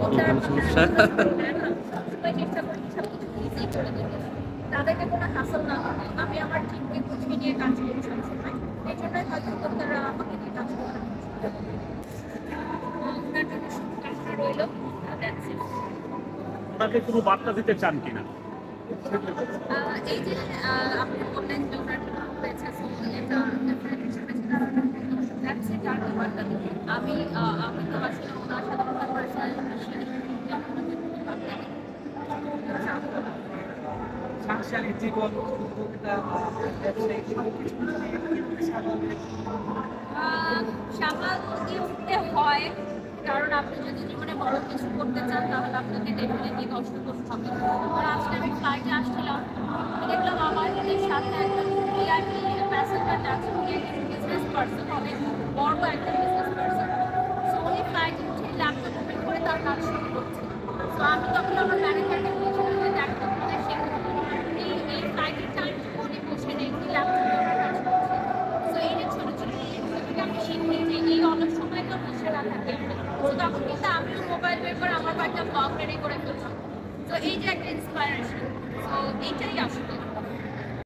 কোনো সমস্যা? সবসময় চেষ্টা করি সবকিছু ইজি করে দিতে। তাদেরকে কোনো হাসল না হবে। আমি আমার টিমকে গুছিয়ে নিয়ে কাজ করি সবসময়। এই জন্যই হয়তো তারা আমাকে দিয়ে কাজ করে। ওনার জন্য শুভকামনা রইল। That's it. ওনাকে কোনো বার্তা দিতে চান কিনা? এই যে আপনি বললেন যে ওনার জন্য হয়েছে, সো এটা ডেফিনেট হিসেবে দ্যাটস ইট। আর ব্যাপারটা আমি আমি তো আসলে ওনার সাথে ওনার পার্সোনাল সাংসারিক জীবন, উদ্যোক্তা, ব্যবসায়িক সবকিছু সামাল দিয়ে উঠতে হয়, কারণ আপনি যদি জীবনে বড় কিছু করতে চান তাহলে আপনাকে ডেফিনেটলি কষ্ট করতে হবে। আর আজকে আমি ফ্লাইটে আসছিলাম, দেখলাম আমার সাথে একটা ভিআইপি প্যাসেঞ্জার যাচ্ছে, উনি একজন বিজনেস পার্সন, অনেক বড় একটা বিজনেস পার্সন। সো উনি ফ্লাইটে উঠে ল্যাপটপ ওপেন করে তার কাজ শুরু করছে। সো আমি তখন আমার ম্যানেজারকে বলছিলাম যে ল্যাপটপ মানে এই ফ্লাইটের টাইম উনি বসে নেই, উনি ল্যাপটপে আমার কাজ করছে। সো এই যে ছোটো ছোটো জিনিসগুলো থেকে আমি শিখি যে এই অনেক সময়টা বসে না থাকি আমরা। তো তখন কিন্তু আমিও মোবাইল বের করে আমার একটা ব্লগ রেডি করে ফেললাম। তো এই যে একটা ইন্সপায়ারেশন, তো এইটাই আসলে